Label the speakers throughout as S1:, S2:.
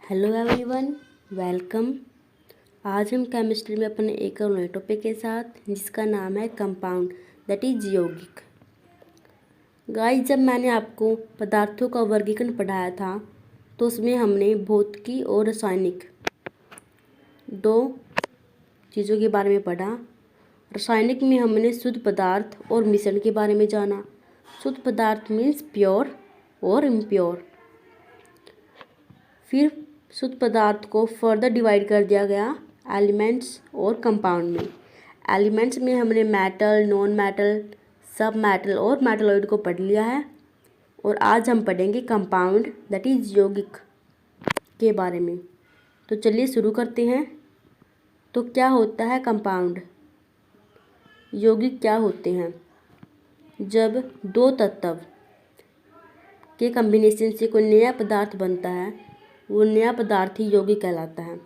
S1: Hello everyone, welcome. आज हम chemistry में अपने एक और नए टॉपिक के साथ जिसका नाम है कंपाउंड दैट इज यौगिक। गाइस, जब मैंने आपको पदार्थों का वर्गीकरण पढ़ाया था तो उसमें हमने भौतिकी और रासायनिक दो चीज़ों के बारे में पढ़ा। रासायनिक में हमने शुद्ध पदार्थ और मिश्रण के बारे में जाना। शुद्ध पदार्थ मीन्स प्योर और इम्प्योर। फिर शुद्ध पदार्थ को फर्दर डिवाइड कर दिया गया एलिमेंट्स और कंपाउंड में। एलिमेंट्स में हमने मेटल, नॉन मेटल, सब मेटल और मेटलॉइड को पढ़ लिया है। और आज हम पढ़ेंगे कंपाउंड दैट इज यौगिक के बारे में। तो चलिए शुरू करते हैं। तो क्या होता है कंपाउंड? यौगिक क्या होते हैं? जब दो तत्व के कम्बिनेशन से कोई नया पदार्थ बनता है वो नया पदार्थ ही यौगिक कहलाता है।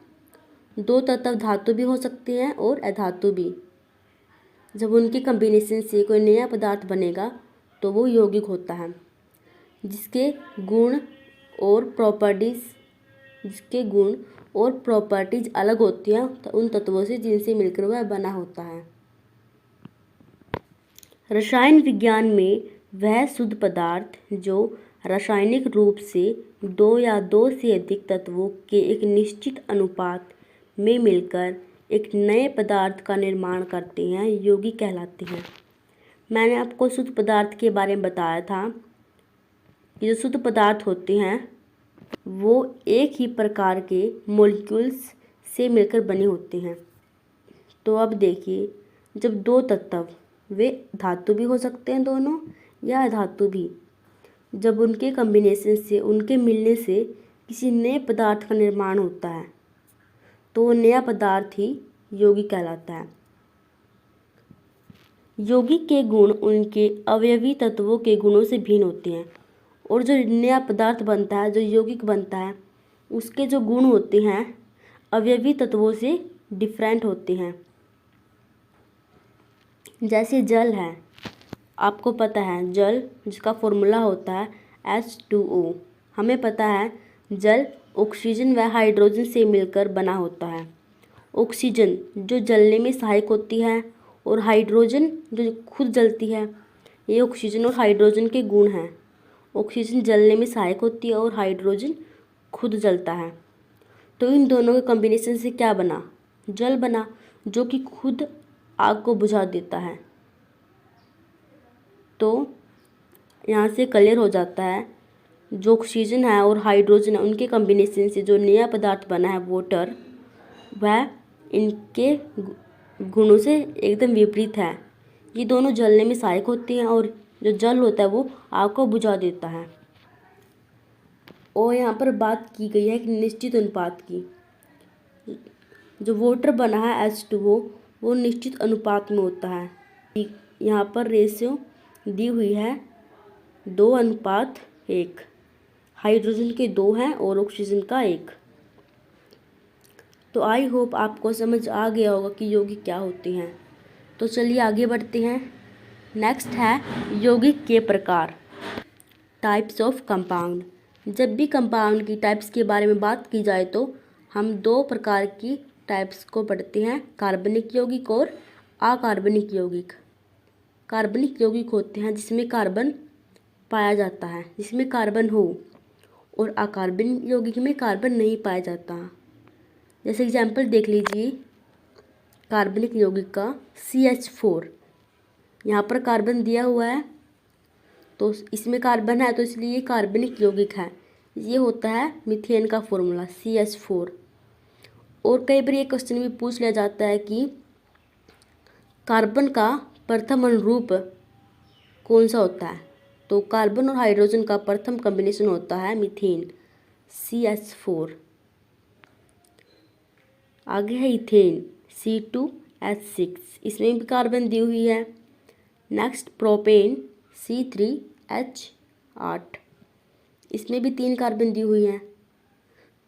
S1: दो तत्व धातु भी हो सकते हैं और अधातु भी। जब उनके कम्बिनेशन से कोई नया पदार्थ बनेगा तो वो यौगिक होता है। जिसके गुण और प्रॉपर्टीज अलग होती हैं तो उन तत्वों से जिनसे मिलकर वह बना होता है। रसायन विज्ञान में वह शुद्ध पदार्थ जो रासायनिक रूप से दो या दो से अधिक तत्वों के एक निश्चित अनुपात में मिलकर एक नए पदार्थ का निर्माण करते हैं यौगिक कहलाते हैं। मैंने आपको शुद्ध पदार्थ के बारे में बताया था कि जो शुद्ध पदार्थ होते हैं वो एक ही प्रकार के मॉलिक्यूल्स से मिलकर बने होते हैं। तो अब देखिए, जब दो तत्व, वे धातु भी हो सकते हैं दोनों या अधातु भी, जब उनके कम्बिनेशन से, उनके मिलने से किसी नए पदार्थ का निर्माण होता है तो वो नया पदार्थ ही यौगिक कहलाता है। यौगिक के गुण उनके अवयवी तत्वों के गुणों से भिन्न होते हैं और जो नया पदार्थ बनता है, जो यौगिक बनता है, उसके जो गुण होते हैं अवयवी तत्वों से डिफरेंट होते हैं। जैसे जल है, आपको पता है जल जिसका फॉर्मूला होता है H2O। हमें पता है जल ऑक्सीजन व हाइड्रोजन से मिलकर बना होता है। ऑक्सीजन जो जलने में सहायक होती है और हाइड्रोजन जो खुद जलती है। ये ऑक्सीजन और हाइड्रोजन के गुण हैं। ऑक्सीजन जलने में सहायक होती है और हाइड्रोजन खुद जलता है। तो इन दोनों के कॉम्बिनेशन से क्या बना? जल बना, जो कि खुद आग को बुझा देता है। तो यहाँ से क्लियर हो जाता है जो ऑक्सीजन है और हाइड्रोजन है उनके कॉम्बिनेशन से जो नया पदार्थ बना है वाटर, वह इनके गुणों से एकदम विपरीत है। ये दोनों जलने में सहायक होती हैं और जो जल होता है वो आग को बुझा देता है। और यहाँ पर बात की गई है एक निश्चित अनुपात की। जो वाटर बना है H2O वो निश्चित अनुपात में होता है। यहाँ पर रेशियो दी हुई है 2:1। हाइड्रोजन के 2 हैं और ऑक्सीजन का 1। तो आई होप आपको समझ आ गया होगा कि यौगिक क्या होते हैं। तो चलिए आगे बढ़ते हैं। नेक्स्ट है यौगिक के प्रकार, टाइप्स ऑफ कंपाउंड। जब भी कंपाउंड की टाइप्स के बारे में बात की जाए तो हम दो प्रकार की टाइप्स को पढ़ते हैं, कार्बनिक यौगिक और अकार्बनिक यौगिक। कार्बनिक यौगिक होते हैं जिसमें कार्बन पाया जाता है, जिसमें कार्बन हो, और अकार्बनिक यौगिक में कार्बन नहीं पाया जाता। जैसे एग्जाम्पल देख लीजिए कार्बनिक यौगिक का CH4। यहाँ पर कार्बन दिया हुआ है तो इसमें कार्बन है तो इसलिए ये कार्बनिक यौगिक है। ये होता है मीथेन का फॉर्मूला CH4। और कई बार ये क्वेश्चन भी पूछ लिया जाता है कि कार्बन का प्रथम अनुरूप कौन सा होता है। तो कार्बन और हाइड्रोजन का प्रथम कॉम्बिनेशन होता है मीथेन CH4। आगे है इथेन C2H6, इसमें भी कार्बन दी हुई है। नेक्स्ट प्रोपेन C3H8, इसमें भी 3 कार्बन दी हुई हैं।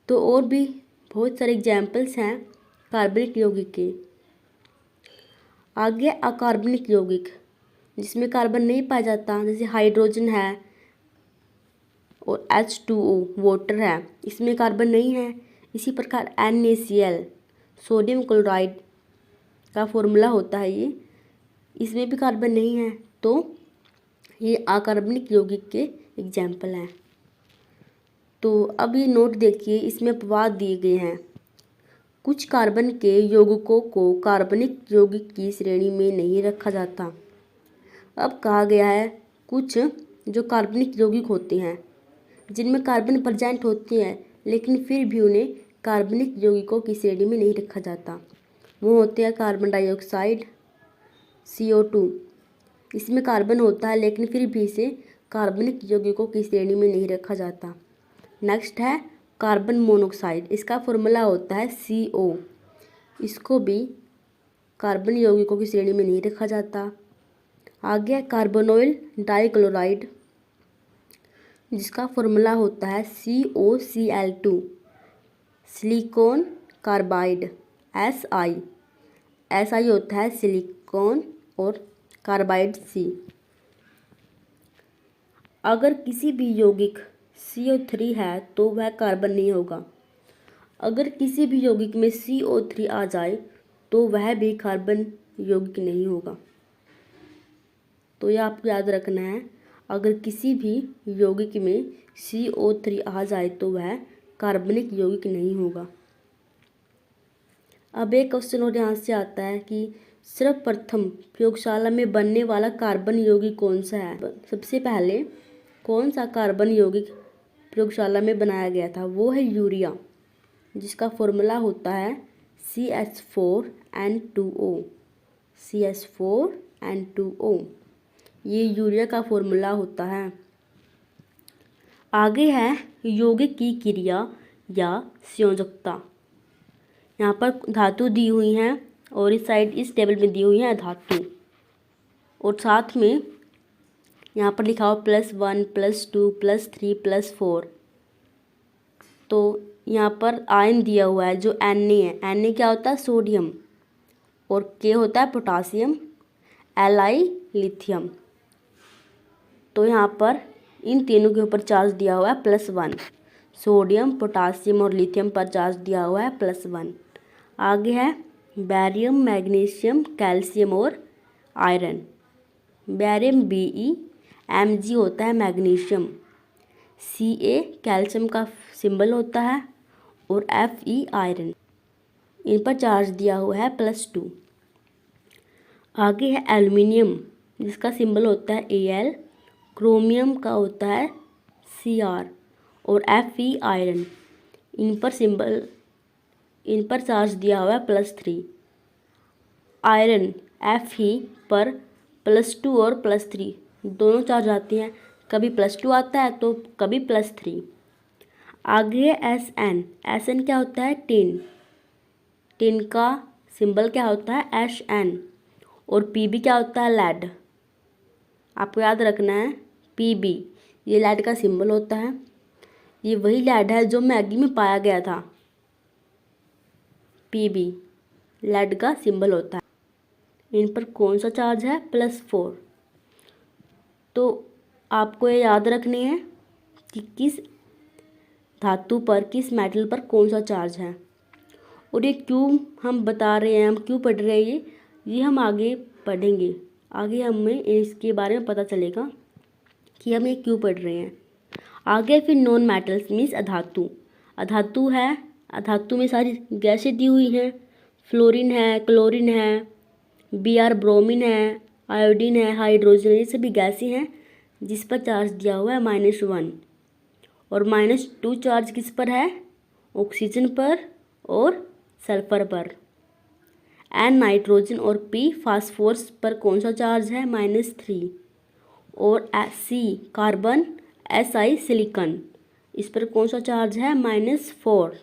S1: तो और भी बहुत सारे एग्जाम्पल्स हैं कार्बनिक यौगिक के। आगे अकार्बनिक यौगिक जिसमें कार्बन नहीं पाया जाता, जैसे हाइड्रोजन है और H2O वाटर है, इसमें कार्बन नहीं है। इसी प्रकार NaCl सोडियम क्लोराइड का फॉर्मूला होता है ये, इसमें भी कार्बन नहीं है। तो ये अकार्बनिक यौगिक के एग्जाम्पल हैं। तो अब ये नोट देखिए, इसमें अपवाद दिए गए हैं। कुछ कार्बन के यौगिकों को कार्बनिक यौगिक की श्रेणी में नहीं रखा जाता। अब कहा गया है कुछ जो कार्बनिक यौगिक होते हैं जिनमें कार्बन प्रेजेंट होती है लेकिन फिर भी उन्हें कार्बनिक यौगिकों की श्रेणी में नहीं रखा जाता। वो होते हैं कार्बन डाइऑक्साइड CO2, इसमें कार्बन होता है लेकिन फिर भी इसे कार्बनिक यौगिकों की श्रेणी में नहीं रखा जाता। नेक्स्ट है कार्बन मोनोऑक्साइड, इसका फॉर्मूला होता है CO, इसको भी कार्बन यौगिकों की श्रेणी में नहीं रखा जाता। आगे है कार्बोनिल डाइक्लोराइड, जिसका फॉर्मूला होता है COCl2, सिलिकॉन कार्बाइड SI होता है सिलिकॉन और कार्बाइड C। अगर किसी भी यौगिक CO3 है तो वह कार्बन नहीं होगा। अगर किसी भी यौगिक में CO3 आ जाए तो वह भी कार्बन यौगिक नहीं होगा। तो यह आपको याद रखना है, अगर किसी भी यौगिक में CO3 आ जाए तो वह कार्बनिक यौगिक नहीं होगा। अब एक क्वेश्चन और यहाँ से आता है कि सर्वप्रथम प्रयोगशाला में बनने वाला कार्बन यौगिक कौन सा है। सबसे पहले कौन सा कार्बन यौगिक प्रयोगशाला में बनाया गया था, वो है यूरिया, जिसका फॉर्मूला होता है CH4N2O। ये यूरिया का फॉर्मूला होता है। आगे है यौगिक की क्रिया या संयोजकता। यहाँ पर धातु दी हुई हैं और इस साइड इस टेबल में दी हुई है धातु, और साथ में यहाँ पर लिखा हुआ +1 +2 +3 +4। तो यहाँ पर आयन दिया हुआ है जो Na है। Na क्या होता है, सोडियम, और K होता है पोटासियम, Li लिथियम। तो यहाँ पर इन तीनों के ऊपर चार्ज दिया हुआ है +1, सोडियम पोटासियम और लिथियम पर चार्ज दिया हुआ है +1। आगे है बैरियम मैग्नीशियम कैल्शियम और आयरन। बैरियम Be, Mg होता है मैग्नीशियम, Ca कैल्शियम का सिंबल होता है, और Fe आयरन, इन पर चार्ज दिया हुआ है +2। आगे है एल्युमिनियम, जिसका सिंबल होता है Al, क्रोमियम का होता है Cr, और Fe आयरन, इन पर चार्ज दिया हुआ है +3। आयरन Fe पर +2 और +3 दोनों चार्ज आती हैं, कभी +2 आता है तो कभी +3। आगे है Sn क्या होता है, टिन का सिंबल क्या होता है Sn, और Pb क्या होता है, लेड। आपको याद रखना है Pb, ये लेड का सिंबल होता है। ये वही लेड है जो मैगी में पाया गया था। Pb लेड का सिंबल होता है। इन पर कौन सा चार्ज है, +4। तो आपको ये याद रखनी है कि किस धातु पर, किस मेटल पर कौन सा चार्ज है। और ये क्यों हम बता रहे हैं, हम क्यों पढ़ रहे हैं, ये हम आगे पढ़ेंगे। आगे हमें इसके बारे में पता चलेगा कि हम ये क्यों पढ़ रहे हैं। आगे फिर नॉन मेटल्स मीन्स अधातु है। अधातु में सारी गैसें दी हुई हैं, फ्लोरीन है, क्लोरीन है, Br ब्रोमीन है, आयोडीन है, हाइड्रोजन, ये सभी गैसें हैं जिस पर चार्ज दिया हुआ है -1, और -2 चार्ज किस पर है, ऑक्सीजन पर और सल्फर पर। N नाइट्रोजन और P फास्फोरस पर कौन सा चार्ज है, -3, और C कार्बन, Si सिलिकॉन, इस पर कौन सा चार्ज है, -4।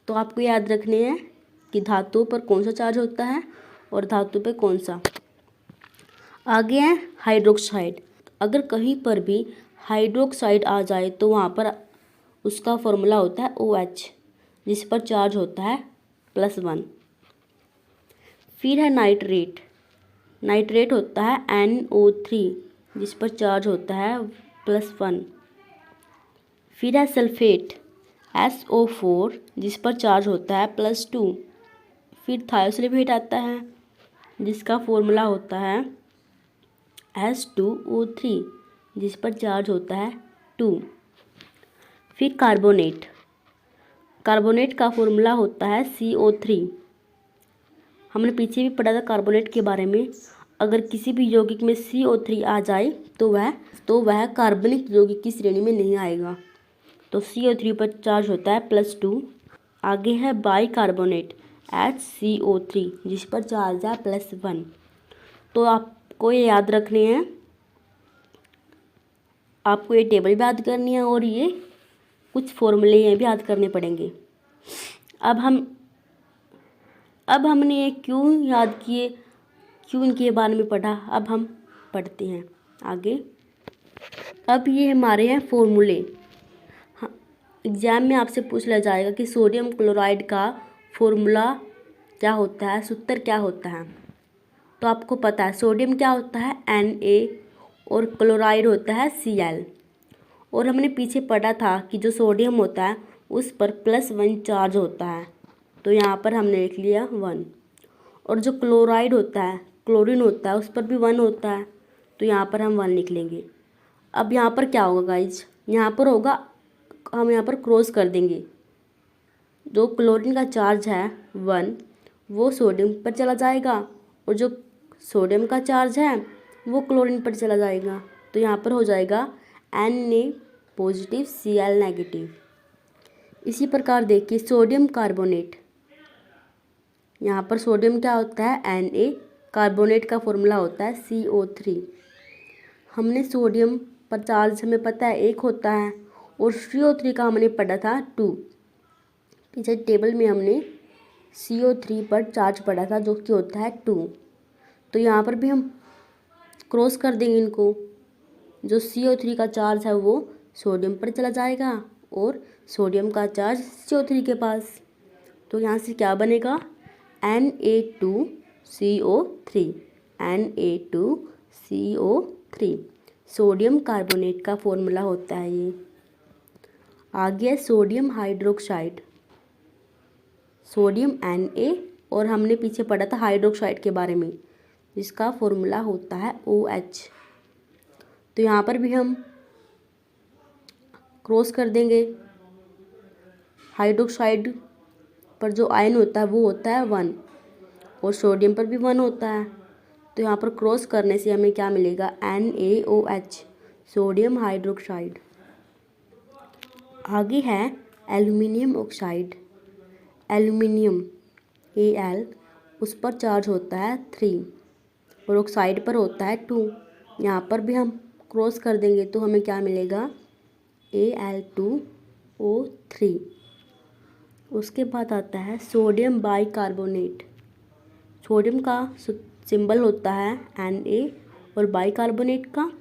S1: तो आपको याद रखने हैं कि धातु पर कौन सा चार्ज होता है और धातु पे कौन सा। आगे है हाइड्रोक्साइड। अगर कहीं पर भी हाइड्रोक्साइड आ जाए तो वहाँ पर उसका फॉर्मूला होता है OH, जिस पर चार्ज होता है +1। फिर है नाइट्रेट होता है NO3, जिस पर चार्ज होता है +1। फिर है सल्फेट SO4 जिस पर चार्ज होता है +2। फिर थायोसल्फेट आता है जिसका फॉर्मूला होता है H2O3 जिस पर चार्ज होता है 2। फिर कार्बोनेट का फॉर्मूला होता है CO3। हमने पीछे भी पढ़ा था कार्बोनेट के बारे में। अगर किसी भी यौगिक में CO3 आ जाए तो वह कार्बनिक यौगिक की श्रेणी में नहीं आएगा। तो CO3 पर चार्ज होता है +2। आगे है बाइकार्बोनेट HCO3 जिस पर चार्ज है +1। तो आपको ये याद रखने हैं, आपको ये टेबल भी याद करनी है और ये कुछ फॉर्मूले ये भी याद करने पड़ेंगे। अब हमने ये क्यों याद किए, क्यों इनके बारे में पढ़ा, अब हम पढ़ते हैं आगे। अब ये हमारे हैं फॉर्मूले। हाँ, एग्जाम में आपसे पूछ लिया जाएगा कि सोडियम क्लोराइड का फॉर्मूला क्या होता है, सूत्र क्या होता है। तो आपको पता है सोडियम क्या होता है Na और क्लोराइड होता है Cl। और हमने पीछे पढ़ा था कि जो सोडियम होता है उस पर +1 चार्ज होता है, तो यहाँ पर हमने लिख लिया 1। और जो क्लोराइड होता है, क्लोरीन होता है, उस पर भी 1 होता है, तो यहाँ पर हम 1 लिख लेंगे। अब यहाँ पर क्या होगा गाइज, यहाँ पर होगा, हम यहाँ पर क्रॉस कर देंगे। जो क्लोरीन का चार्ज है 1 वो सोडियम पर चला जाएगा और जो सोडियम का चार्ज है वो क्लोरीन पर चला जाएगा, तो यहाँ पर हो जाएगा Na पॉजिटिव Cl नेगेटिव। इसी प्रकार देखिए सोडियम कार्बोनेट, यहाँ पर सोडियम क्या होता है Na, कार्बोनेट का फॉर्मूला होता है CO3। हमने सोडियम पर चार्ज हमें पता है 1 होता है और CO3 का हमने पढ़ा था 2। पीछे टेबल में हमने CO3 पर चार्ज पढ़ा था जो कि होता है 2। तो यहाँ पर भी हम क्रॉस कर देंगे इनको। जो CO3 का चार्ज है वो सोडियम पर चला जाएगा और सोडियम का चार्ज CO3 के पास, तो यहाँ से क्या बनेगा Na2CO3 Na2CO3 सोडियम कार्बोनेट का फॉर्मूला होता है ये। आगे है सोडियम हाइड्रोक्साइड, सोडियम Na और हमने पीछे पढ़ा था हाइड्रोक्साइड के बारे में जिसका फॉर्मूला होता है OH। तो यहाँ पर भी हम क्रॉस कर देंगे। हाइड्रोक्साइड पर जो आयन होता है वो होता है 1 और सोडियम पर भी 1 होता है, तो यहाँ पर क्रॉस करने से हमें क्या मिलेगा NaOH सोडियम हाइड्रोक्साइड। आगे है एल्यूमिनियम ऑक्साइड, एल्यूमिनियम Al, उस पर चार्ज होता है 3 और ऑक्साइड पर होता है 2। यहाँ पर भी हम क्रॉस कर देंगे तो हमें क्या मिलेगा Al2O3। उसके बाद आता है सोडियम बाइकार्बोनेट, सोडियम का सिंबल होता है Na और बाइकार्बोनेट का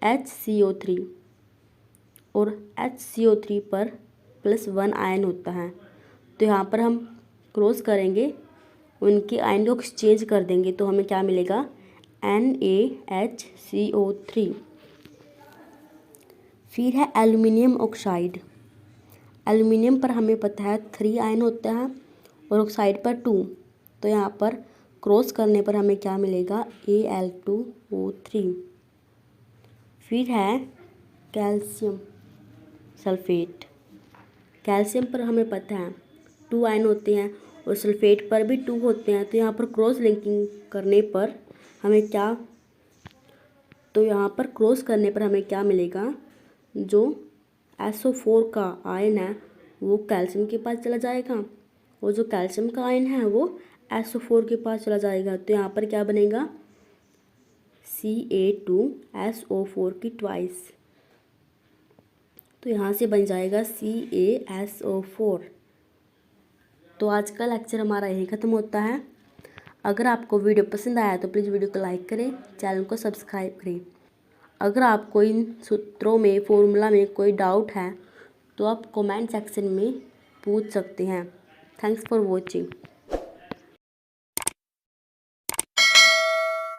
S1: HCO3 और HCO3 पर +1 आयन होता है, तो यहाँ पर हम क्रॉस करेंगे, उनके आयन को एक्सचेंज कर देंगे तो हमें क्या मिलेगा NaHCO3। फिर है एल्यूमिनियम ऑक्साइड, एल्यूमिनियम पर हमें पता है 3 आयन होता है और ऑक्साइड पर 2, तो यहाँ पर क्रॉस करने पर हमें क्या मिलेगा Al2O3। फिर है कैल्शियम सल्फेट, कैल्शियम पर हमें पता है 2 आयन होते हैं और सल्फेट पर भी 2 होते हैं, तो यहाँ पर क्रॉस लिंकिंग करने पर हमें क्या, तो यहाँ पर क्रॉस करने पर हमें क्या मिलेगा, जो SO4 का आयन है वो कैल्शियम के पास चला जाएगा और जो कैल्शियम का आयन है वो SO4 के पास चला जाएगा, तो यहाँ पर क्या बनेगा Ca2SO4 की ट्वाइस, तो यहाँ से बन जाएगा CaSO4। तो आज का लेक्चर हमारा यही ख़त्म होता है। अगर आपको वीडियो पसंद आया तो प्लीज़ वीडियो को लाइक करें, चैनल को सब्सक्राइब करें। अगर आपको इन सूत्रों में, फॉर्मूला में कोई डाउट है तो आप कमेंट सेक्शन में पूछ सकते हैं। Thanks for watching.